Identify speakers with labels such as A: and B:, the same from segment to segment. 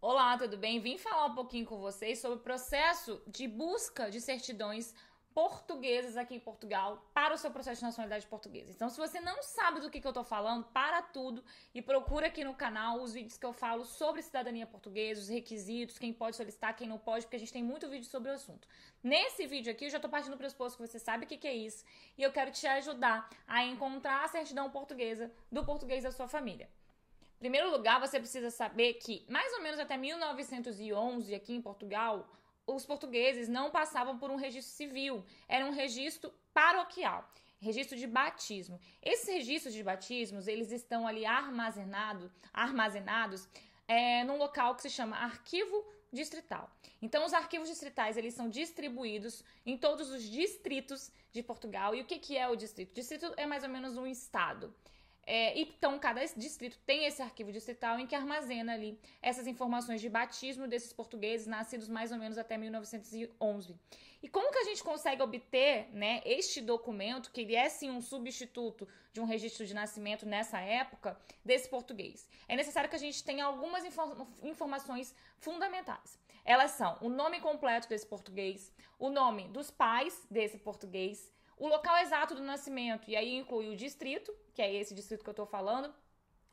A: Olá, tudo bem? Vim falar um pouquinho com vocês sobre o processo de busca de certidões portuguesas aqui em Portugal para o seu processo de nacionalidade portuguesa. Então, se você não sabe do que eu tô falando, para tudo e procura aqui no canal os vídeos que eu falo sobre cidadania portuguesa, os requisitos, quem pode solicitar, quem não pode, porque a gente tem muito vídeo sobre o assunto. Nesse vídeo aqui, eu já tô partindo do pressuposto que você sabe o que é isso e eu quero te ajudar a encontrar a certidão portuguesa do português da sua família. Em primeiro lugar, você precisa saber que, mais ou menos até 1911, aqui em Portugal, os portugueses não passavam por um registro civil, era um registro paroquial, registro de batismo. Esses registros de batismos, eles estão ali armazenados num local que se chama Arquivo Distrital. Então, os arquivos distritais, eles são distribuídos em todos os distritos de Portugal. E o que é o distrito? O distrito é mais ou menos um estado. Então, cada distrito tem esse arquivo distrital em que armazena ali essas informações de batismo desses portugueses nascidos mais ou menos até 1911. E como que a gente consegue obter, né, este documento, que ele é sim um substituto de um registro de nascimento nessa época, desse português? É necessário que a gente tenha algumas informações fundamentais. Elas são o nome completo desse português, o nome dos pais desse português, o local exato do nascimento, e aí inclui o distrito, que é esse distrito que eu tô falando,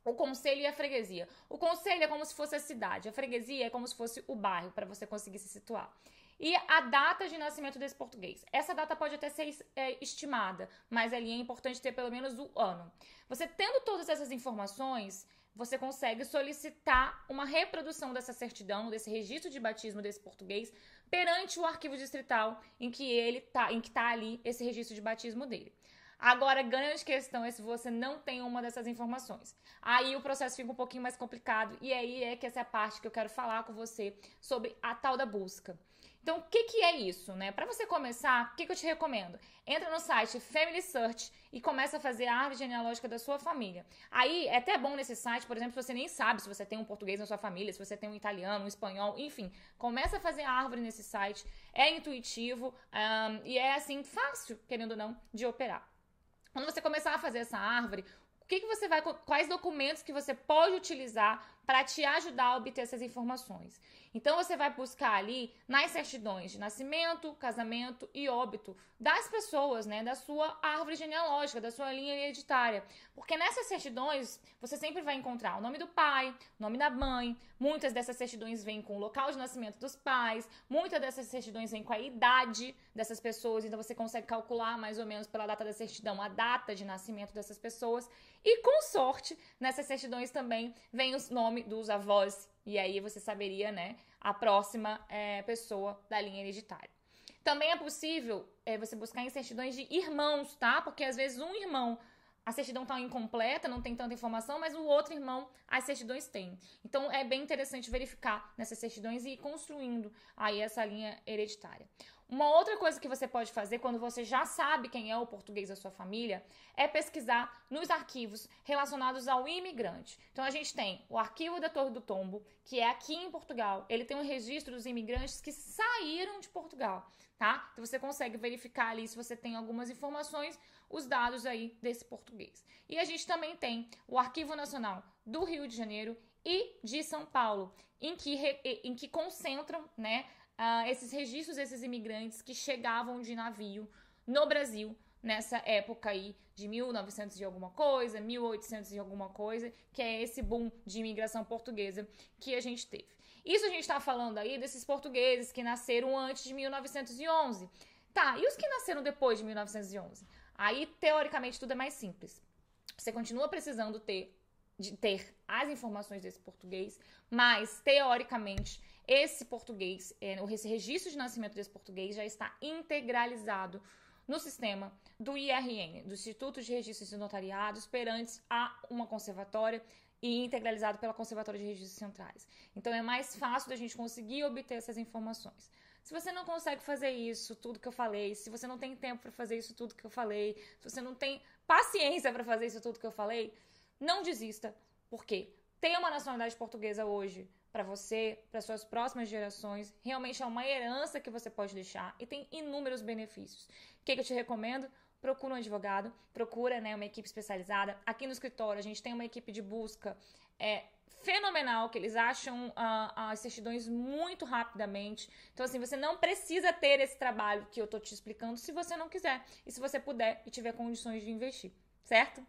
A: o concelho e a freguesia. O concelho é como se fosse a cidade, a freguesia é como se fosse o bairro, para você conseguir se situar. E a data de nascimento desse português. Essa data pode até ser estimada, mas ali é importante ter pelo menos o ano. Você tendo todas essas informações, você consegue solicitar uma reprodução dessa certidão, desse registro de batismo desse português, perante o arquivo distrital em que tá ali esse registro de batismo dele. Agora, a grande questão é se você não tem uma dessas informações. Aí o processo fica um pouquinho mais complicado e aí é que essa é a parte que eu quero falar com você sobre a tal da busca. Então, o que é isso, né? Para você começar, o que eu te recomendo? Entra no site Family Search e começa a fazer a árvore genealógica da sua família. Aí, é até bom nesse site, por exemplo, se você nem sabe se você tem um português na sua família, se você tem um italiano, um espanhol, enfim. Começa a fazer a árvore nesse site. É intuitivo e é, assim, fácil, querendo ou não, de operar. Quando você começar a fazer essa árvore, quais documentos que você pode utilizar para te ajudar a obter essas informações? Então você vai buscar ali nas certidões de nascimento, casamento e óbito das pessoas, né, da sua árvore genealógica, da sua linha hereditária. Porque nessas certidões você sempre vai encontrar o nome do pai, o nome da mãe. Muitas dessas certidões vêm com o local de nascimento dos pais, muitas dessas certidões vêm com a idade dessas pessoas, então você consegue calcular mais ou menos pela data da certidão a data de nascimento dessas pessoas. E com sorte, nessas certidões também vem o nome dos avós, e aí você saberia, né, a próxima pessoa da linha hereditária. Também é possível você buscar em certidões de irmãos, tá? Porque às vezes um irmão, a certidão está incompleta, não tem tanta informação, mas o outro irmão, as certidões têm. Então é bem interessante verificar nessas certidões e ir construindo aí essa linha hereditária. Uma outra coisa que você pode fazer quando você já sabe quem é o português da sua família é pesquisar nos arquivos relacionados ao imigrante. Então a gente tem o arquivo da Torre do Tombo, que é aqui em Portugal. Ele tem um registro dos imigrantes que saíram de Portugal, tá? Então você consegue verificar ali se você tem algumas informações, os dados aí desse português. E a gente também tem o Arquivo Nacional do Rio de Janeiro e de São Paulo, em que concentram, né, esses registros desses imigrantes que chegavam de navio no Brasil nessa época aí de 1900 e alguma coisa, 1800 e alguma coisa, que é esse boom de imigração portuguesa que a gente teve. Isso a gente está falando aí desses portugueses que nasceram antes de 1911. Tá, e os que nasceram depois de 1911? Aí, teoricamente, tudo é mais simples. Você continua precisando de ter as informações desse português, mas, teoricamente, esse português, esse registro de nascimento desse português já está integralizado no sistema do IRN, do Instituto de Registros e Notariados, perante a uma conservatória e integralizado pela Conservatória de Registros Centrais. Então é mais fácil da gente conseguir obter essas informações. Se você não consegue fazer isso, tudo que eu falei, se você não tem tempo para fazer isso, tudo que eu falei, se você não tem paciência para fazer isso, tudo que eu falei, não desista, porque ter uma nacionalidade portuguesa hoje para você, para suas próximas gerações, realmente é uma herança que você pode deixar e tem inúmeros benefícios. O que eu te recomendo? Procura um advogado, procura, né, uma equipe especializada. Aqui no escritório a gente tem uma equipe de busca fenomenal, que eles acham as certidões muito rapidamente. Então, assim, você não precisa ter esse trabalho que eu tô te explicando se você não quiser. E se você puder e tiver condições de investir, certo?